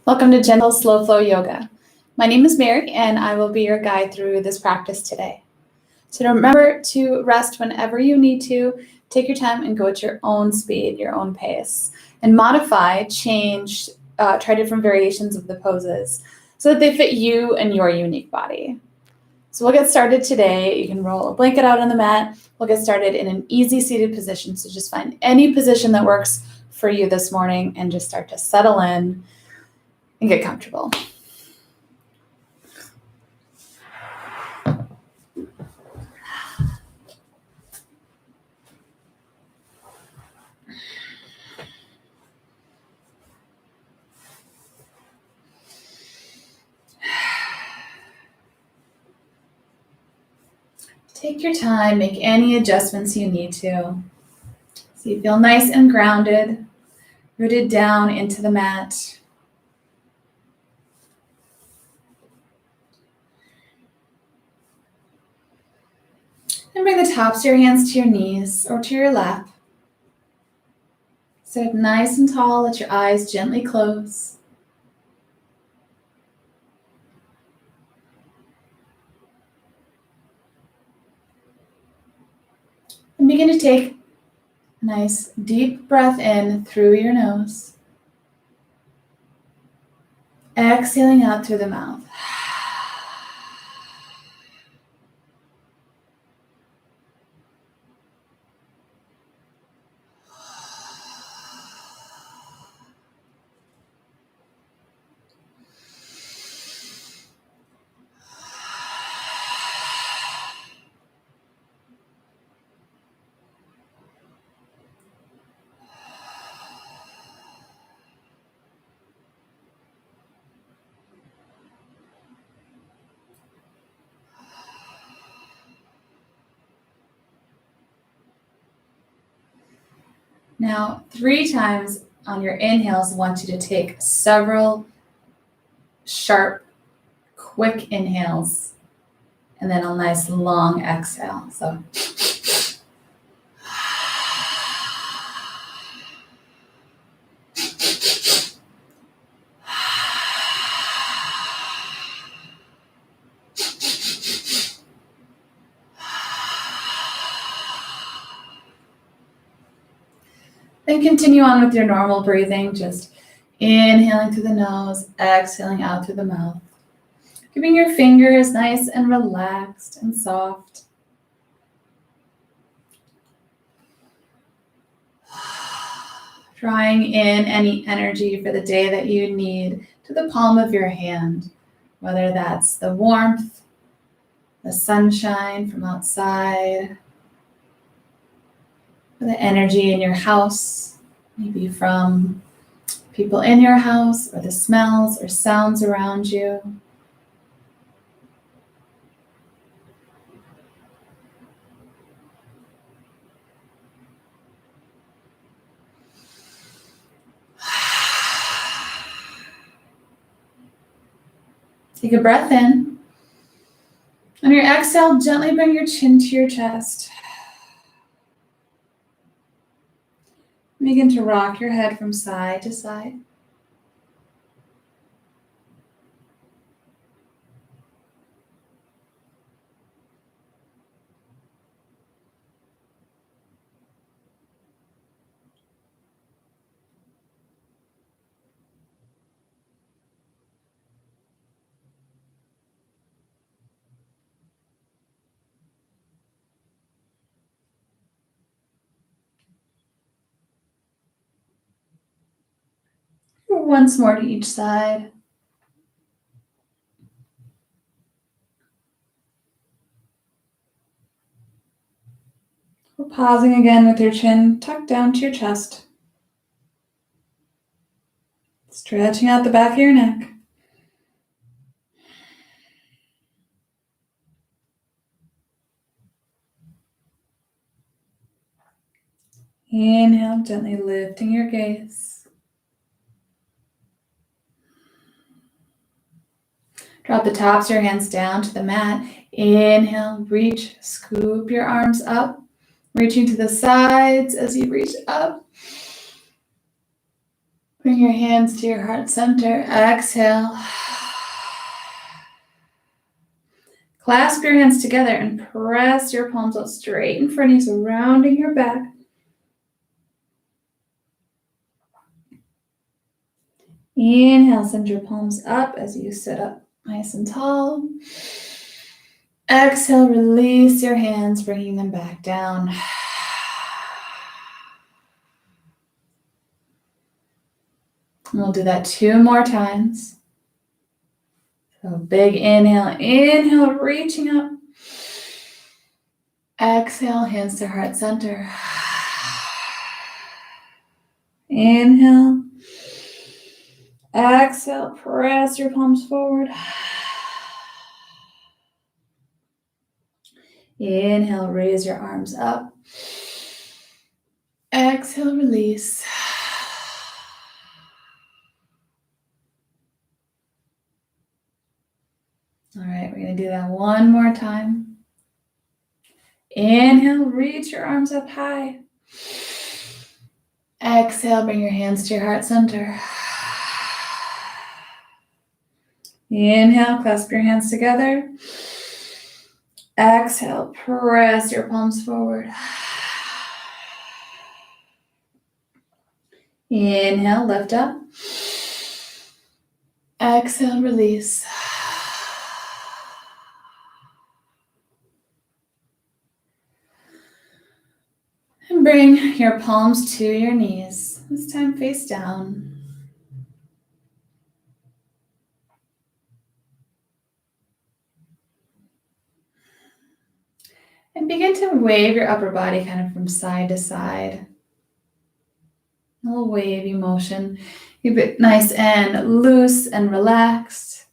Welcome to Gentle Slow Flow Yoga. My name is Mary, and I will be your guide through this practice today. So remember to rest whenever you need to. Take your time and go at your own speed, your own pace, and modify, change, try different variations of the poses so that they fit you and your unique body. So we'll get started today. You can roll a blanket out on the mat. We'll get started in an easy seated position. So just find any position that works for you this morning and just start to settle in and get comfortable. Take your time, make any adjustments you need to. So you feel nice and grounded, rooted down into the mat. And bring the tops of your hands to your knees or to your lap. Sit up nice and tall, let your eyes gently close. And begin to take a nice deep breath in through your nose. Exhaling out through the mouth. Now, 3 times on your inhales, I want you to take several sharp, quick inhales, and then a nice long exhale. So, then continue on with your normal breathing, just inhaling through the nose, exhaling out through the mouth. Keeping your fingers nice and relaxed and soft. Drawing in any energy for the day that you need to the palm of your hand, whether that's the warmth, the sunshine from outside, or the energy in your house, maybe from people in your house, or the smells or sounds around you. Take a breath in. On your exhale, gently bring your chin to your chest. Begin to rock your head from side to side. Once more to each side. We're pausing again with your chin tucked down to your chest. Stretching out the back of your neck. Inhale, gently lifting your gaze. Drop the tops of your hands down to the mat. Inhale, reach, scoop your arms up, reaching to the sides as you reach up. Bring your hands to your heart center. Exhale. Clasp your hands together and press your palms out straight in front of you, so rounding your back. Inhale, send your palms up as you sit up nice and tall. Exhale, release your hands, bringing them back down. And we'll do that 2 more times. So big inhale, inhale, reaching up. Exhale, hands to heart center. Inhale. Exhale, press your palms forward. Inhale, raise your arms up. Exhale, release. All right, we're going to do that 1 more time. Inhale, reach your arms up high. Exhale, bring your hands to your heart center. Inhale, clasp your hands together. Exhale, press your palms forward. Inhale, lift up. Exhale, release. And bring your palms to your knees. This time face down. And begin to wave your upper body kind of from side to side. A little wavy motion. Keep it nice and loose and relaxed.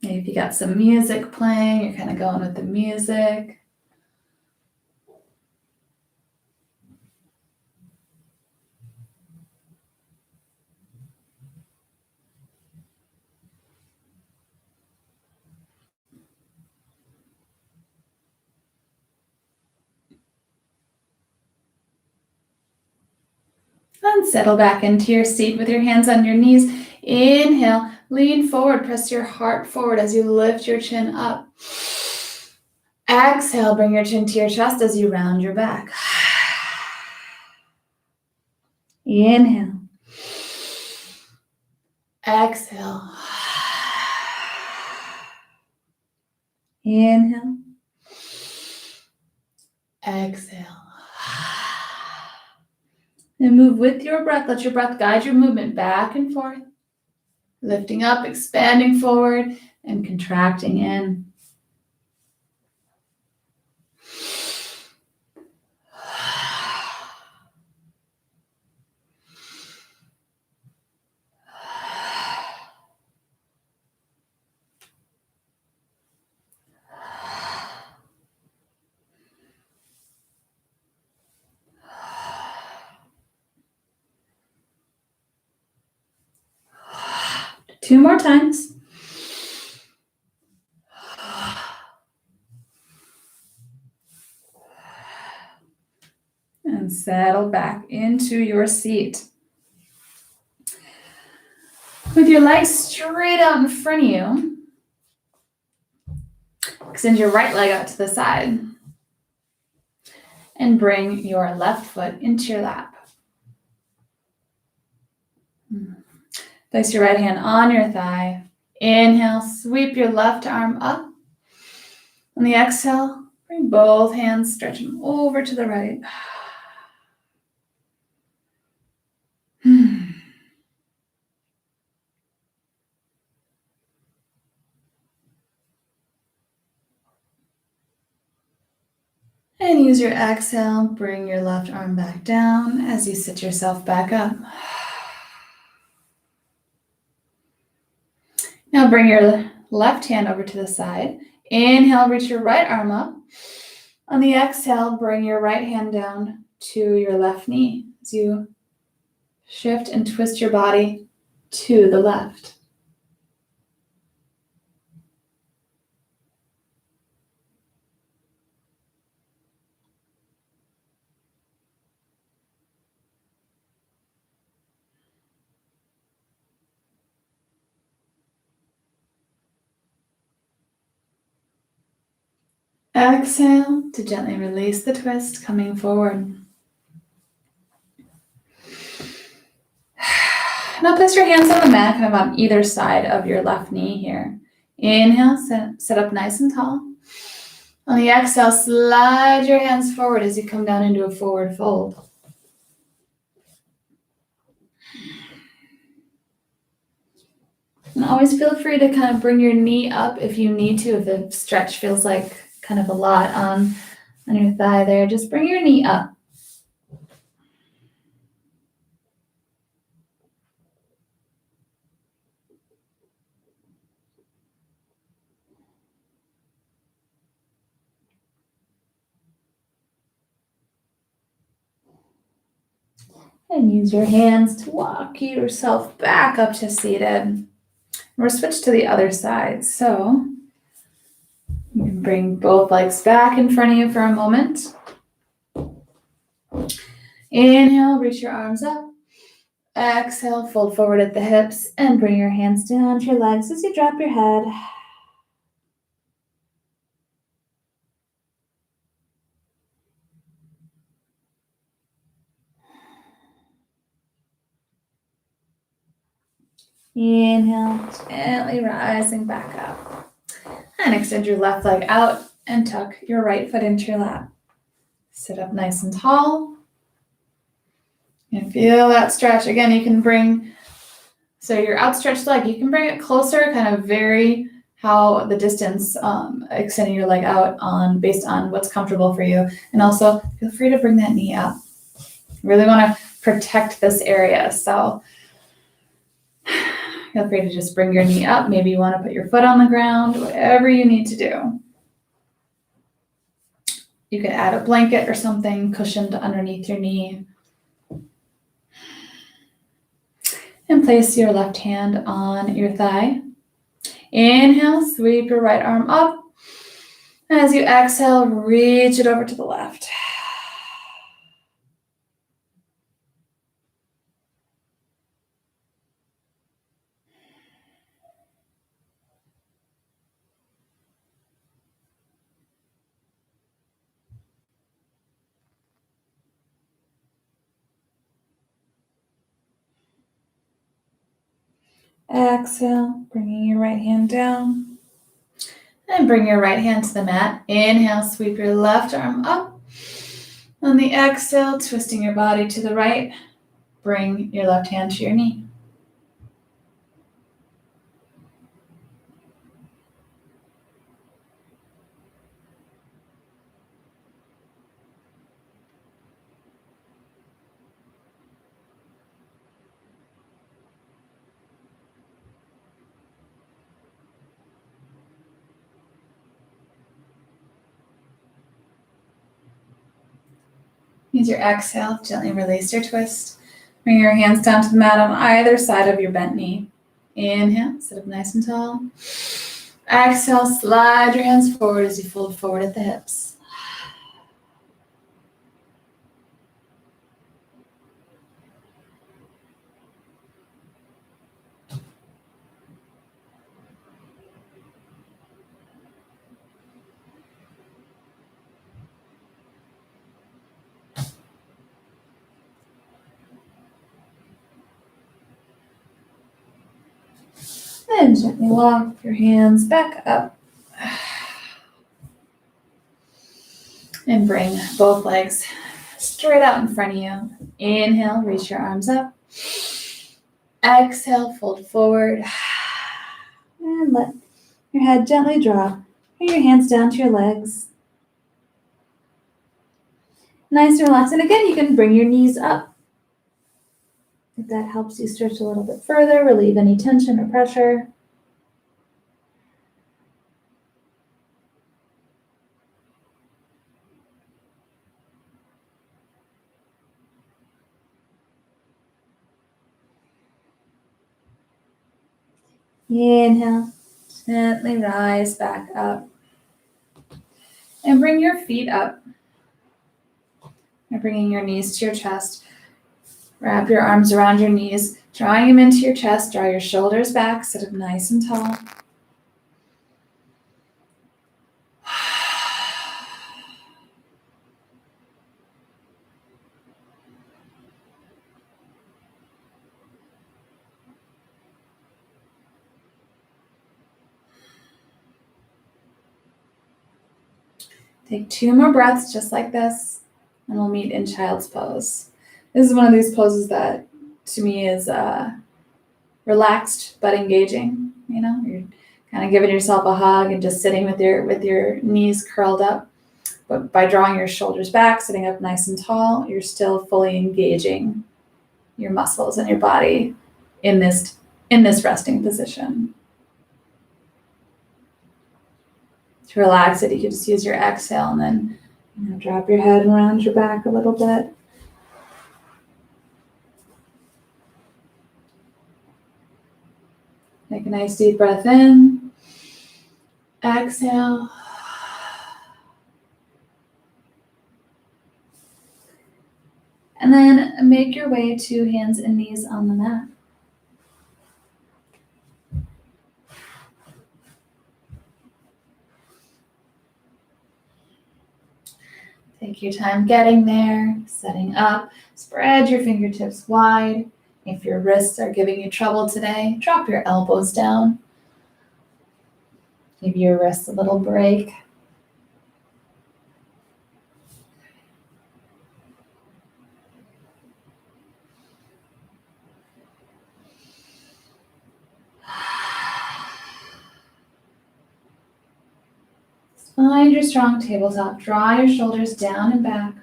Maybe if you got some music playing, you're kind of going with the music. And settle back into your seat with your hands on your knees. Inhale, lean forward, press your heart forward as you lift your chin up. Exhale, bring your chin to your chest as you round your back. Inhale. Exhale. Inhale. Exhale. And move with your breath. Let your breath guide your movement back and forth. Lifting up, expanding forward, and contracting in. Two more times. And settle back into your seat. With your legs straight out in front of you, extend your right leg out to the side. And bring your left foot into your lap. Place your right hand on your thigh. Inhale, sweep your left arm up. On the exhale, bring both hands, stretch them over to the right. And use your exhale, bring your left arm back down as you sit yourself back up. Now bring your left hand over to the side. Inhale, reach your right arm up. On the exhale, bring your right hand down to your left knee as you shift and twist your body to the left. Exhale to gently release the twist, coming forward. Now place your hands on the mat, kind of on either side of your left knee here. Inhale, sit up nice and tall. On the exhale, slide your hands forward as you come down into a forward fold. And always feel free to kind of bring your knee up if you need to, if the stretch feels like kind of a lot on your thigh there. Just bring your knee up. And use your hands to walk yourself back up to seated. We'll switch to the other side. So you can bring both legs back in front of you for a moment. Inhale, reach your arms up. Exhale, fold forward at the hips and bring your hands down to your legs as you drop your head. Inhale, gently rising back up. And extend your left leg out and tuck your right foot into your lap. Sit up nice and tall. And feel that stretch. Again, you can bring, so your outstretched leg, you can bring it closer, kind of vary how the distance, extending your leg out based on what's comfortable for you. And also feel free to bring that knee up. Really want to protect this area. So feel free to just bring your knee up. Maybe you want to put your foot on the ground, whatever you need to do. You could add a blanket or something cushioned underneath your knee. And place your left hand on your thigh. Inhale, sweep your right arm up. As you exhale, reach it over to the left. Exhale, bringing your right hand down. And bring your right hand to the mat. Inhale, sweep your left arm up. On the exhale, twisting your body to the right. Bring your left hand to your knee. Use your exhale, gently release your twist. Bring your hands down to the mat on either side of your bent knee. Inhale, sit up nice and tall. Exhale, slide your hands forward as you fold forward at the hips. And gently walk your hands back up. And bring both legs straight out in front of you. Inhale, reach your arms up. Exhale, fold forward. And let your head gently drop. Bring your hands down to your legs. Nice and relaxed. And again, you can bring your knees up. If that helps you stretch a little bit further, relieve any tension or pressure. Inhale, gently rise back up. And bring your feet up. You're bringing your knees to your chest. Wrap your arms around your knees, drawing them into your chest. Draw your shoulders back, sit up nice and tall. Take 2 more breaths just like this, and we'll meet in child's pose. This is one of these poses that to me is relaxed but engaging. You're kind of giving yourself a hug and just sitting with your knees curled up. But by drawing your shoulders back, sitting up nice and tall, you're still fully engaging your muscles and your body in this resting position. To relax it, you can just use your exhale and then drop your head and round your back a little bit. Take a nice deep breath in. Exhale. And then make your way to hands and knees on the mat. Take your time getting there, setting up. Spread your fingertips wide. If your wrists are giving you trouble today, drop your elbows down. Give your wrists a little break. Find your strong tabletop. Draw your shoulders down and back.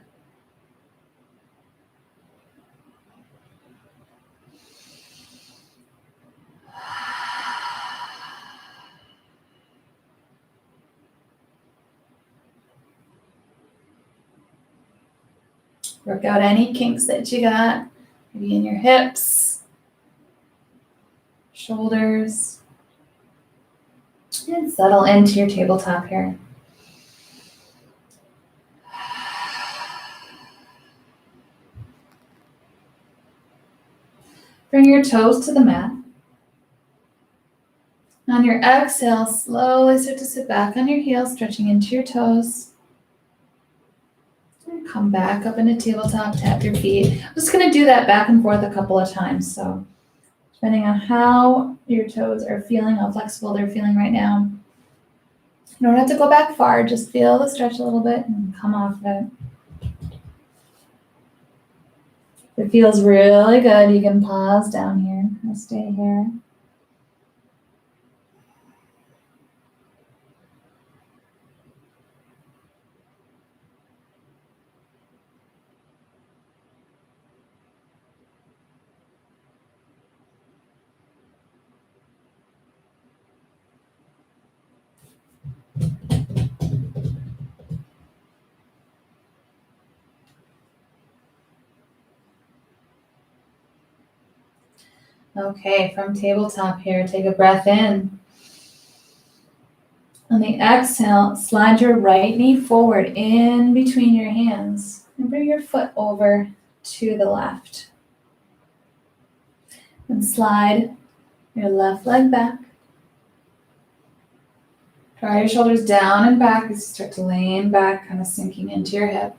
Work out any kinks that you got, maybe in your hips, shoulders, and settle into your tabletop here. Bring your toes to the mat. On your exhale, slowly start to sit back on your heels, stretching into your toes. And come back up into tabletop, tap your feet. I'm just going to do that back and forth a couple of times. So depending on how your toes are feeling, how flexible they're feeling right now. You don't have to go back far. Just feel the stretch a little bit and come off of it. If it feels really good, you can pause down here. I'll stay here. Okay, from tabletop here, take a breath in. On the exhale, slide your right knee forward in between your hands and bring your foot over to the left. And slide your left leg back. Draw your shoulders down and back as you start to lean back, kind of sinking into your hip.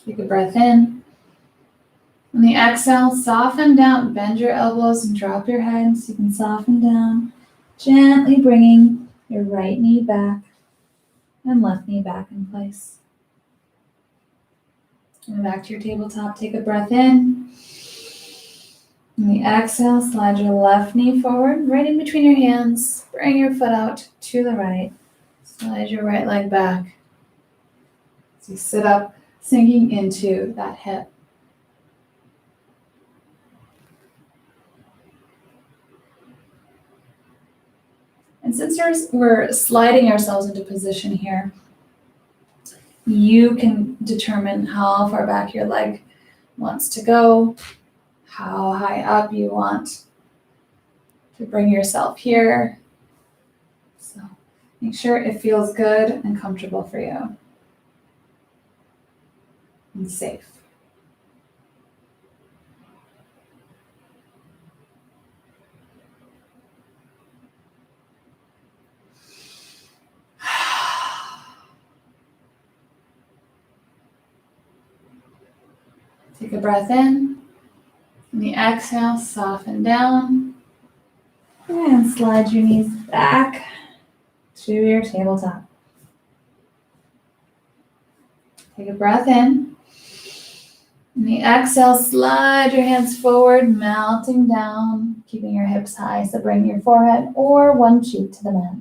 Take a breath in. On the exhale, soften down, bend your elbows and drop your head so you can soften down, gently bringing your right knee back and left knee back in place. And back to your tabletop, take a breath in. On the exhale, slide your left knee forward, right in between your hands. Bring your foot out to the right. Slide your right leg back. As you sit up, sinking into that hip. And since we're sliding ourselves into position here, you can determine how far back your leg wants to go, how high up you want to bring yourself here. So make sure it feels good and comfortable for you and safe. Take a breath in. And the exhale, soften down. And slide your knees back to your tabletop. Take a breath in. And the exhale, slide your hands forward, melting down, keeping your hips high, so bring your forehead or one cheek to the mat.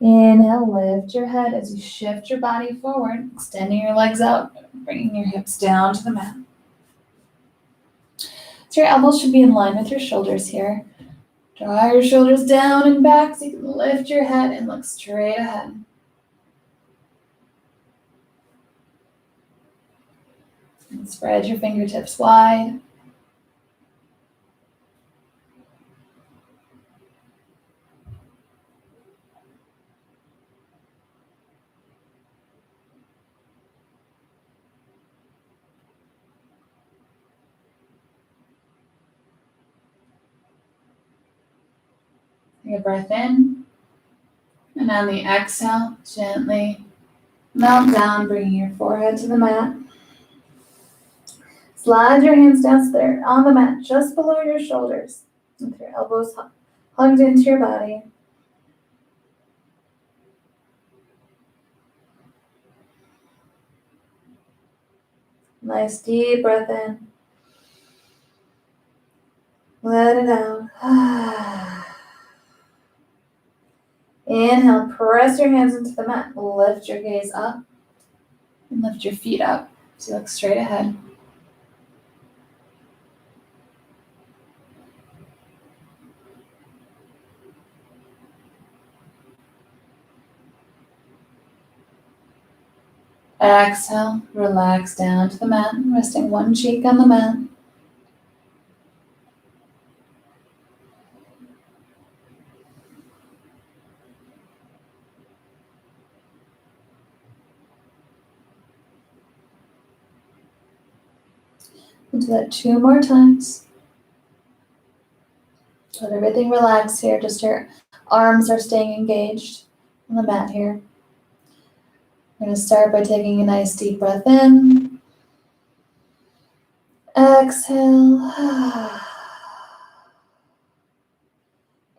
Inhale, lift your head as you shift your body forward, extending your legs out, bringing your hips down to the mat. So your elbows should be in line with your shoulders here. Draw your shoulders down and back so you can lift your head and look straight ahead. And spread your fingertips wide. Take a breath in, and on the exhale, gently melt down, bringing your forehead to the mat. Slide your hands down so they're on the mat just below your shoulders, with your elbows hugged into your body. Nice deep breath in. Let it out. Inhale, press your hands into the mat. Lift your gaze up and lift your feet up so you look straight ahead. Exhale, relax down to the mat, resting one cheek on the mat. We'll do that 2 more times. Let everything relax here, just your arms are staying engaged on the mat here. We're going to start by taking a nice deep breath in. Exhale.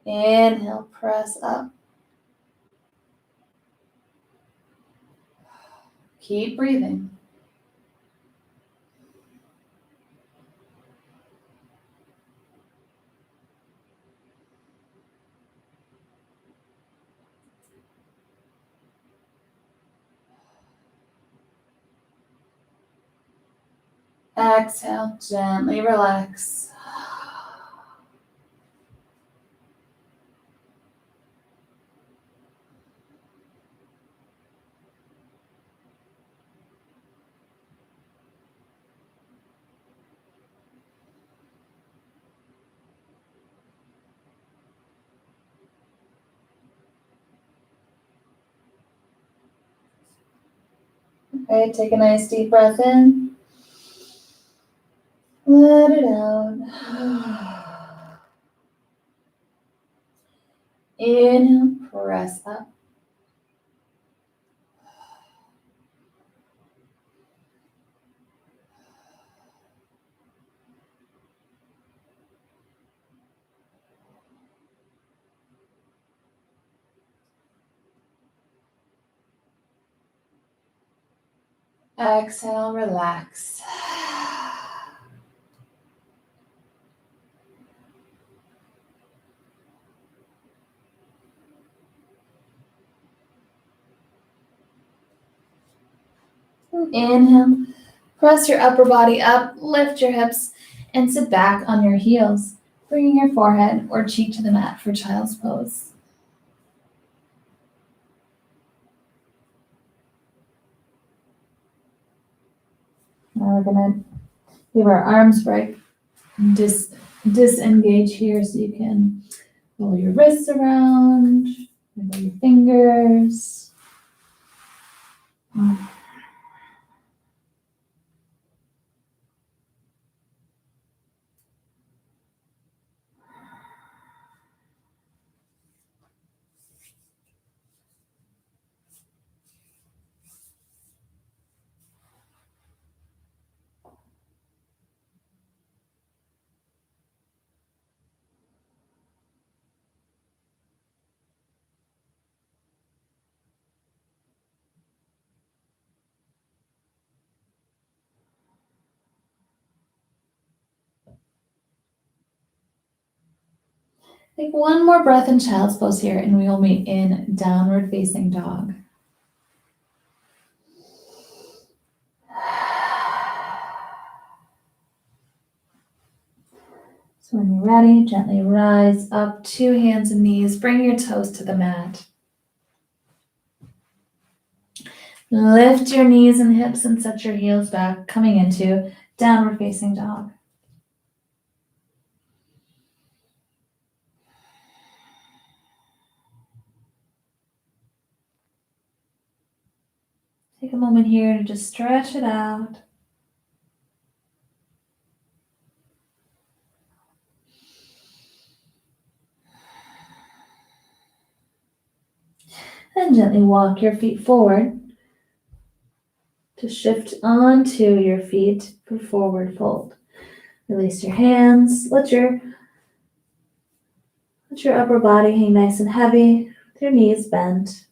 Inhale, press up. Keep breathing. Exhale, gently relax. Okay, take a nice deep breath in. Let it out. Inhale, press up. Exhale, relax. Inhale, press your upper body up, lift your hips, and sit back on your heels, bringing your forehead or cheek to the mat for child's pose. Now we're going to give our arms break disengage here so you can roll your wrists around, wiggle your fingers. Take one more breath in child's pose here, and we will meet in downward facing dog. So when you're ready, gently rise up, 2 hands and knees, bring your toes to the mat. Lift your knees and hips and set your heels back, coming into downward facing dog. Take a moment here to just stretch it out. And gently walk your feet forward to shift onto your feet for forward fold. Release your hands. Let your upper body hang nice and heavy with your knees bent.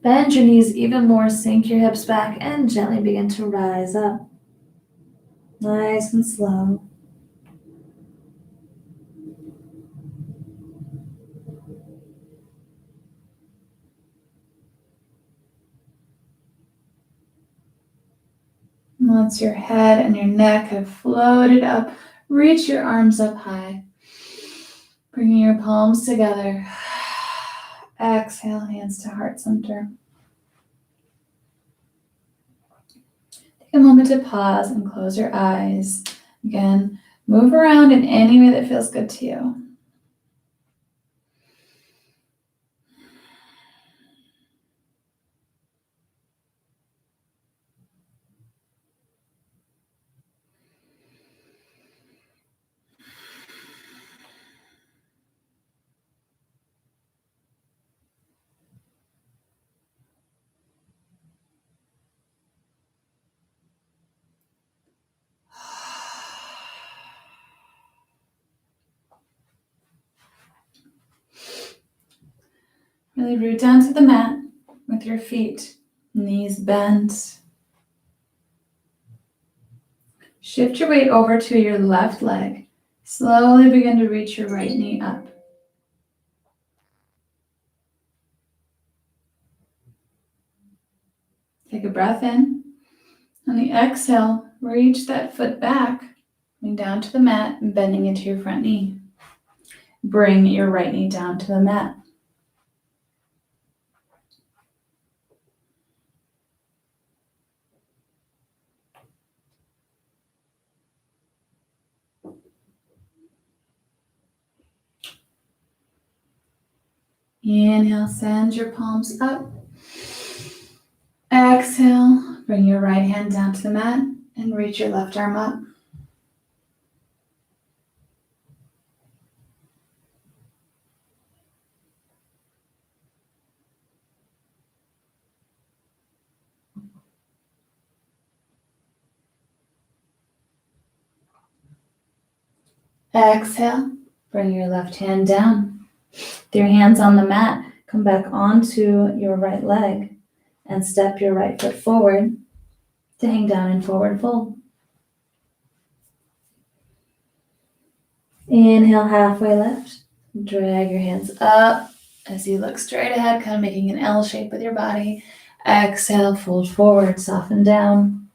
Bend your knees even more, sink your hips back, and gently begin to rise up. Nice and slow. Once your head and your neck have floated up, reach your arms up high. Bringing your palms together. Exhale, hands to heart center. Take a moment to pause and close your eyes. Again, move around in any way that feels good to you. Really root down to the mat with your feet, knees bent. Shift your weight over to your left leg. Slowly begin to reach your right knee up. Take a breath in. On the exhale, reach that foot back, coming down to the mat and bending into your front knee. Bring your right knee down to the mat. Inhale, send your palms up. Exhale, bring your right hand down to the mat and reach your left arm up. Exhale, bring your left hand down. With your hands on the mat, come back onto your right leg and step your right foot forward to hang down in forward fold. Inhale, halfway lift. Drag your hands up as you look straight ahead, kind of making an L shape with your body. Exhale, fold forward, soften down.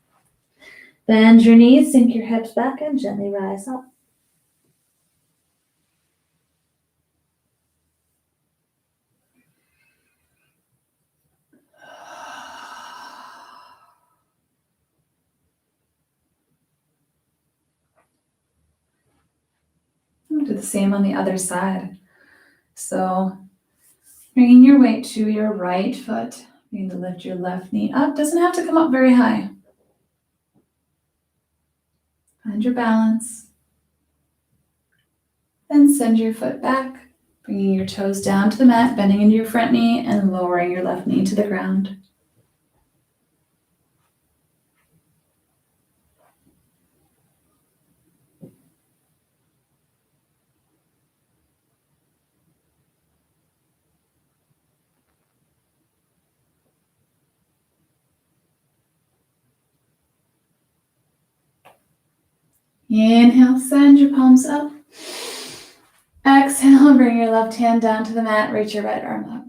Bend your knees, sink your hips back, and gently rise up. Do the same on the other side. So bringing your weight to your right foot, begin to lift your left knee up. Doesn't have to come up very high. Find your balance. Then send your foot back, bringing your toes down to the mat, bending into your front knee and lowering your left knee to the ground. Inhale, send your palms up. Exhale, bring your left hand down to the mat, reach your right arm up.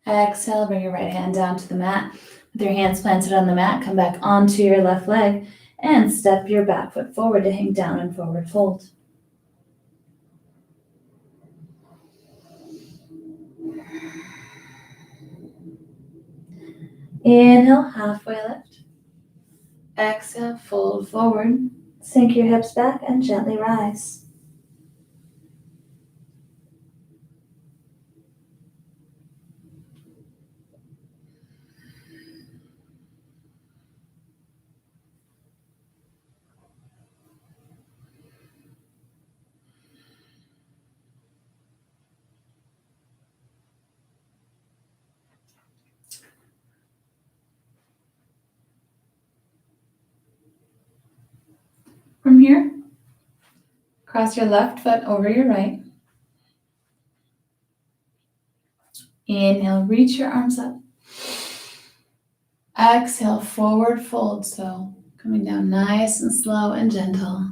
Exhale, bring your right hand down to the mat. With your hands planted on the mat, come back onto your left leg and step your back foot forward to hang down and forward fold. Inhale, halfway lift. Exhale, fold forward. Sink your hips back and gently rise. From here, cross your left foot over your right. Inhale, reach your arms up. Exhale, forward fold. So coming down nice and slow and gentle.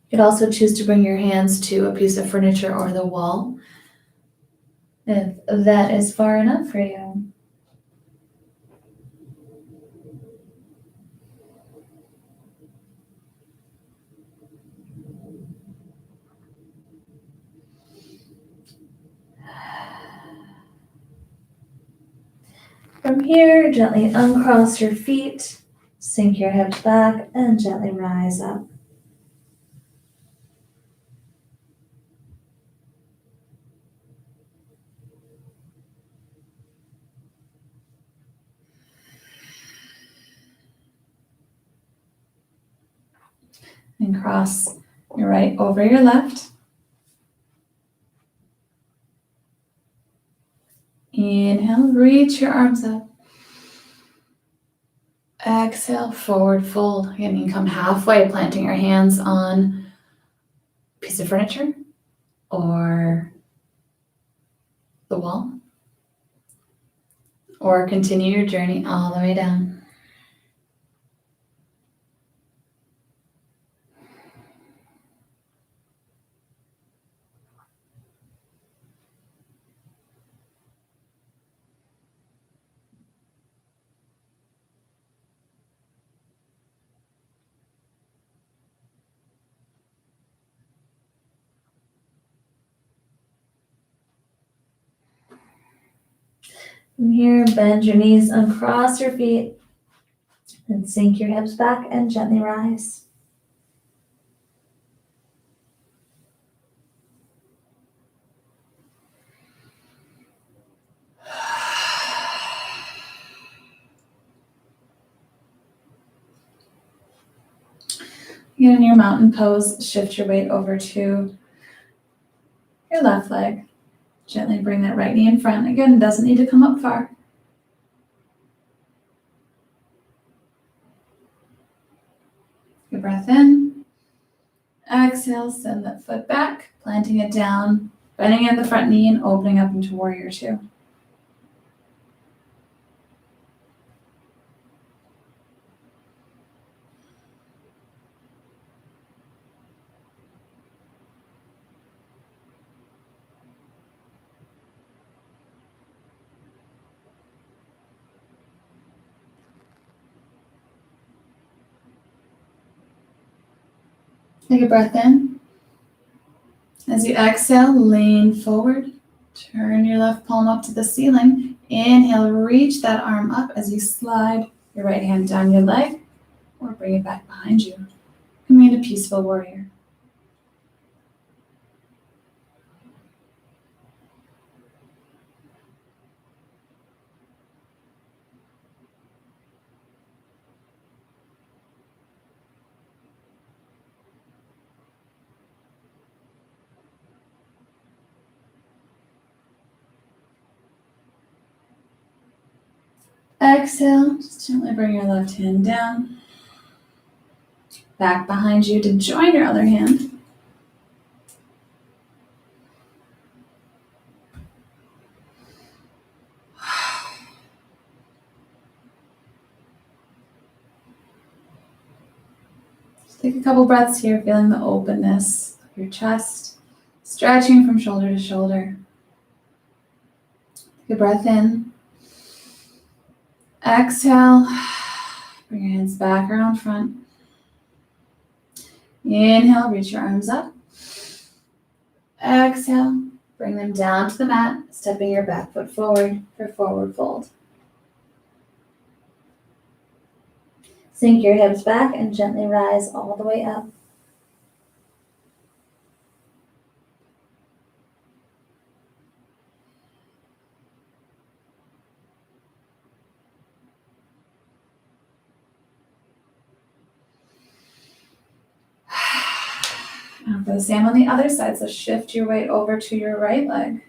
You could also choose to bring your hands to a piece of furniture or the wall, if that is far enough for you. From here, gently uncross your feet, sink your hips back, and gently rise up. And cross your right over your left. Inhale, reach your arms up. Exhale, forward fold. Again, you can come halfway, planting your hands on a piece of furniture or the wall. Or continue your journey all the way down. From here, bend your knees, uncross your feet, and sink your hips back and gently rise. Get in your mountain pose, shift your weight over to your left leg. Gently bring that right knee in front. Again, it doesn't need to come up far. a breath in. Exhale, send that foot back, planting it down, bending in the front knee and opening up into warrior two. Take a breath in. As you exhale, lean forward. Turn your left palm up to the ceiling. Inhale, reach that arm up as you slide your right hand down your leg or bring it back behind you. Come in a peaceful warrior. Exhale, just gently bring your left hand down. Back behind you to join your other hand. Just take a couple breaths here, feeling the openness of your chest, stretching from shoulder to shoulder. Take a breath in. Exhale, bring your hands back around front. Inhale, reach your arms up. Exhale, bring them down to the mat, stepping your back foot forward for forward fold. Sink your hips back and gently rise all the way up. Now for the same on the other side, so shift your weight over to your right leg.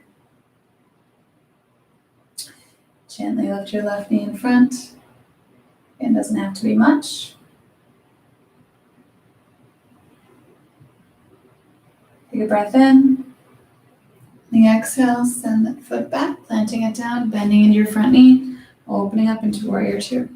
Gently lift your left knee in front. It doesn't have to be much. Take a breath in. The exhale, send that foot back, planting it down, bending into your front knee, opening up into warrior two.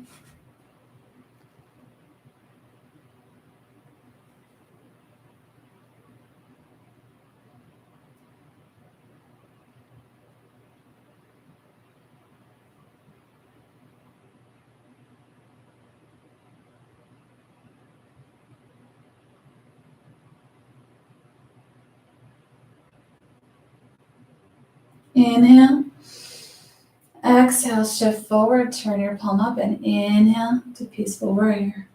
Inhale. Exhale, shift forward, turn your palm up, and inhale to peaceful warrior.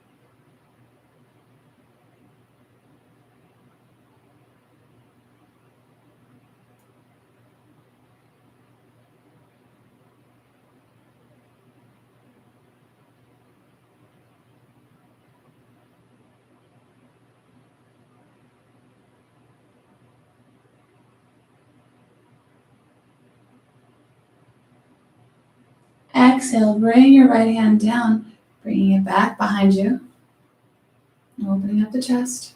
Exhale, bring your right hand down, bringing it back behind you, opening up the chest.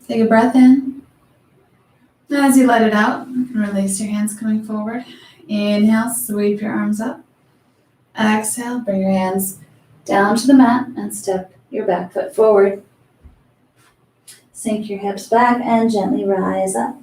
Take a breath in. As you let it out, you can release your hands coming forward. Inhale, sweep your arms up. Exhale, bring your hands down to the mat and step your back foot forward. Sink your hips back and gently rise up.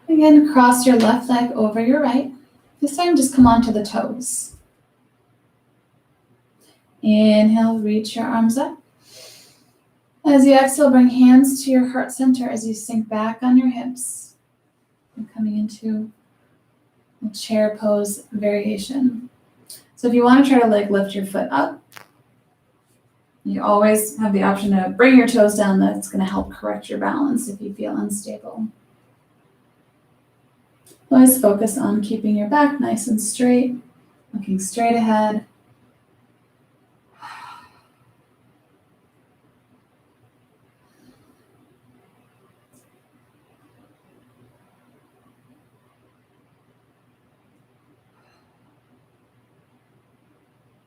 Again, cross your left leg over your right. This time, just come onto the toes. Inhale, reach your arms up. As you exhale, bring hands to your heart center as you sink back on your hips. And coming into a chair pose variation. So if you want to try to lift your foot up, You always have the option to bring your toes down. That's going to help correct your balance if you feel unstable. Always focus on keeping your back nice and straight, looking straight ahead.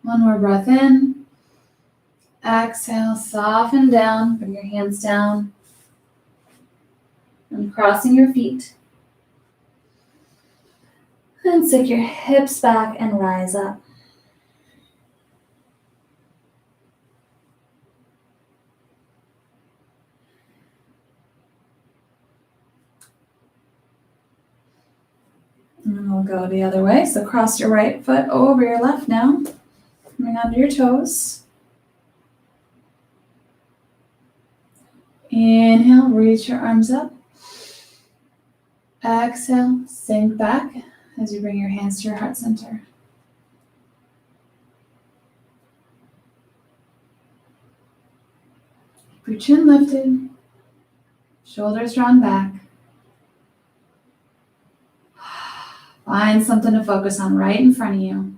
One more breath in. Exhale, soften down, bring your hands down. And crossing your feet. And sink your hips back and rise up. And we'll go the other way. So cross your right foot over your left now. Coming onto your toes. Inhale, reach your arms up. Exhale, sink back as you bring your hands to your heart center. Keep your chin lifted, shoulders drawn back. Find something to focus on right in front of you.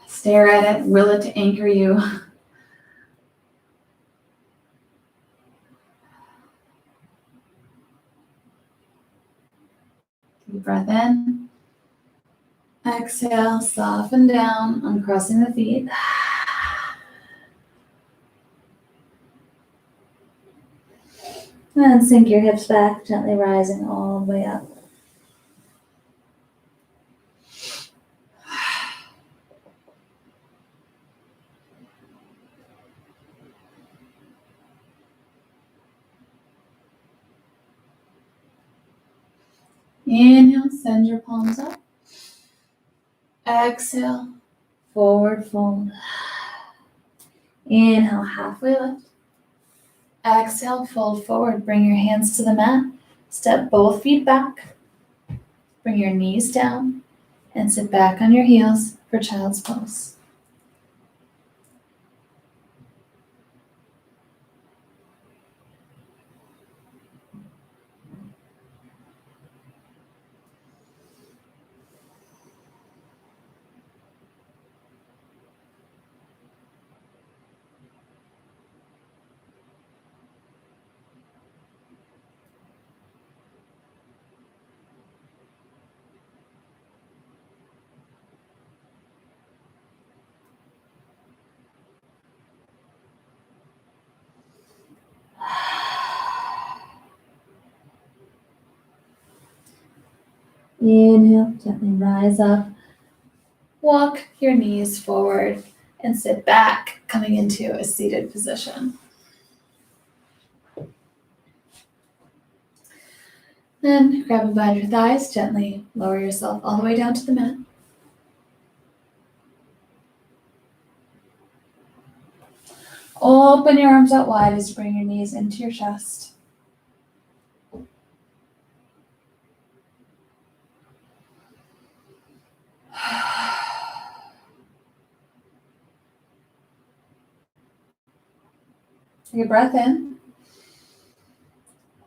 Stare at it, will it to anchor you. Deep breath in. Exhale, soften down, uncrossing the feet. And sink your hips back, gently rising all the way up. Inhale, send your palms up. Exhale, forward fold. Inhale, halfway lift. Exhale, fold forward. Bring your hands to the mat. Step both feet back. Bring your knees down and sit back on your heels for child's pose. Inhale, gently rise up. Walk your knees forward and sit back, coming into a seated position. Then grab behind your thighs, gently lower yourself all the way down to the mat. Open your arms out wide as you bring your knees into your chest. Take a breath in.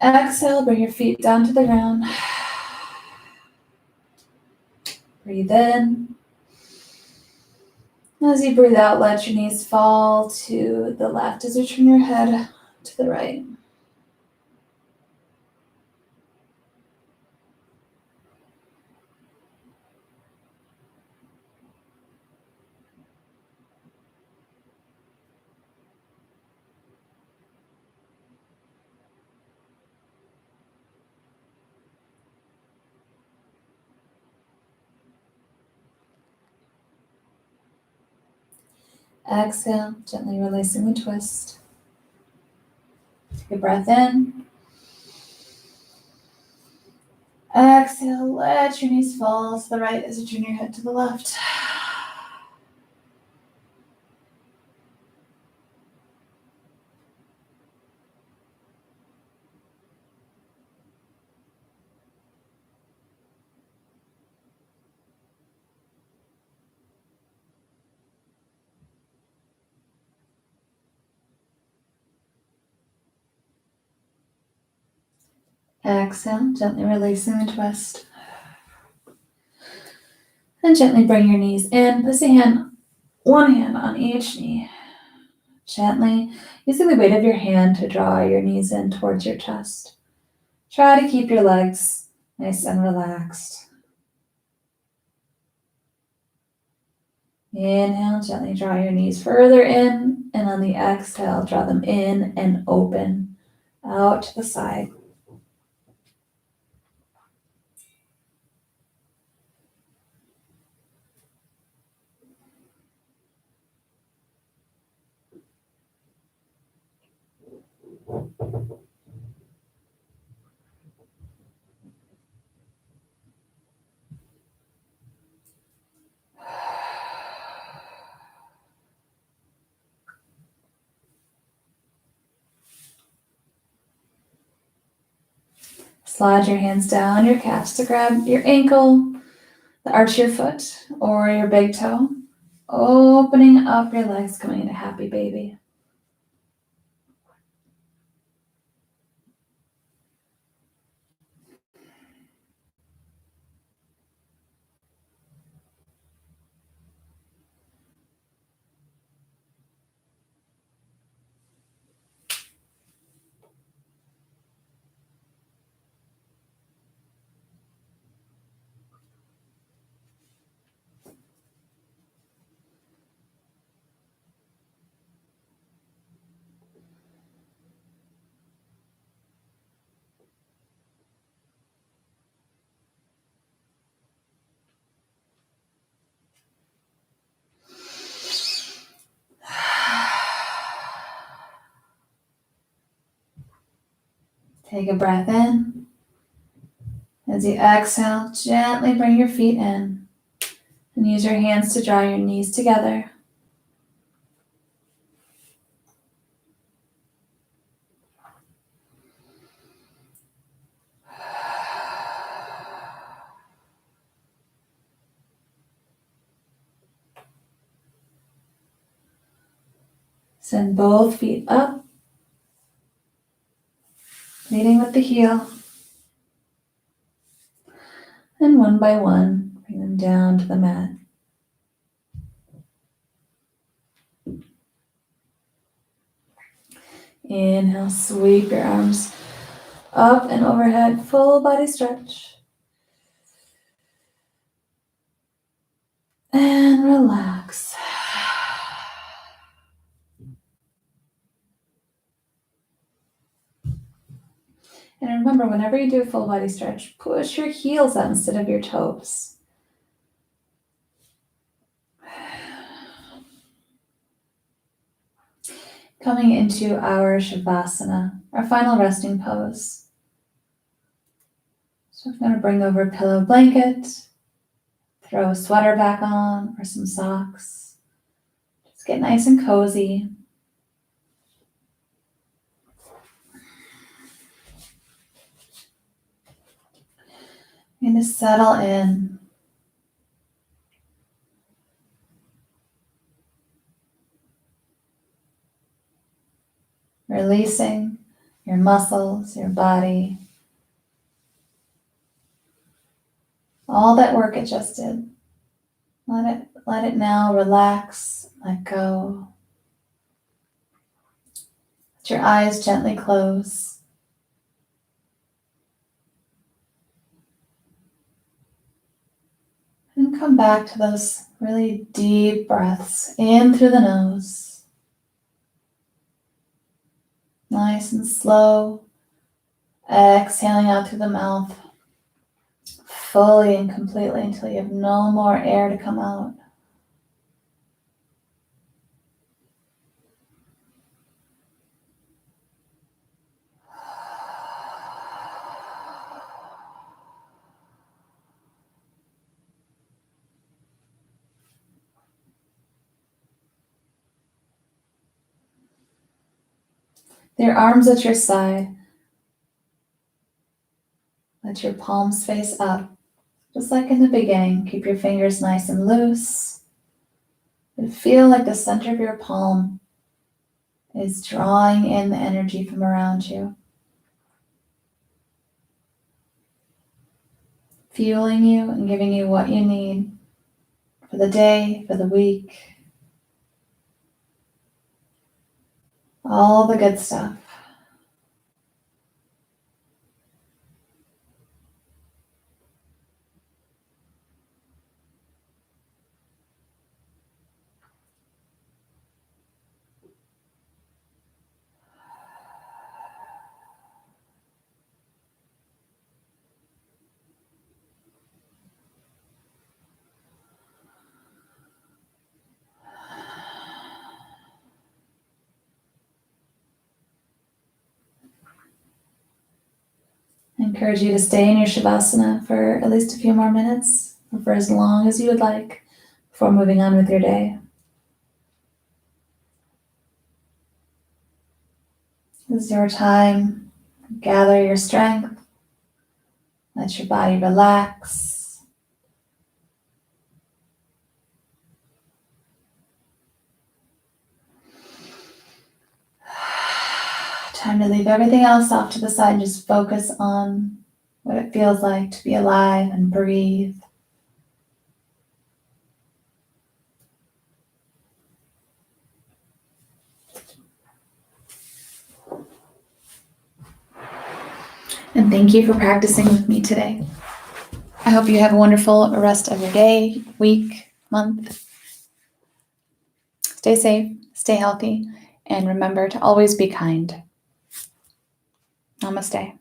Exhale, bring your feet down to the ground. Breathe in. As you breathe out, let your knees fall to the left as you turn your head to the right. Exhale, gently releasing the twist. Take a breath in. Exhale, let your knees fall to the right as you turn your head to the left. Exhale, gently releasing the twist. And gently bring your knees in. Place one hand on each knee. Gently, using the weight of your hand to draw your knees in towards your chest. Try to keep your legs nice and relaxed. Inhale, gently draw your knees further in, and on the exhale, draw them in and open out to the side. Slide your hands down your calves to grab your ankle, the arch of your foot, or your big toe. Opening up your legs, coming into happy baby. Take a breath in. As you exhale, gently bring your feet in and use your hands to draw your knees together. Send both feet up, leading with the heel. And one by one, bring them down to the mat. Inhale, sweep your arms up and overhead, full body stretch. And relax. And remember, whenever you do a full body stretch, push your heels out instead of your toes. Coming into our Shavasana, our final resting pose. So I'm going to bring over a pillow blanket, throw a sweater back on or some socks. Just get nice and cozy. I'm going to settle in. Releasing your muscles, your body. All that work it just did. Let it now relax, let go. Let your eyes gently close. And come back to those really deep breaths in through the nose. Nice and slow. Exhaling out through the mouth. Fully and completely until you have no more air to come out. Your arms at your side. Let your palms face up. Just like in the beginning, keep your fingers nice and loose. And feel like the center of your palm is drawing in the energy from around you. fueling you and giving you what you need for the day, for the week, all the good stuff. I encourage you to stay in your Shavasana for at least a few more minutes, or for as long as you would like, before moving on with your day. This is your time. Gather your strength. Let your body relax. Time to leave everything else off to the side and just focus on what it feels like to be alive and breathe. And thank you for practicing with me today. I hope you have a wonderful rest of your day, week, month. Stay safe, stay healthy, and remember to always be kind. Namaste.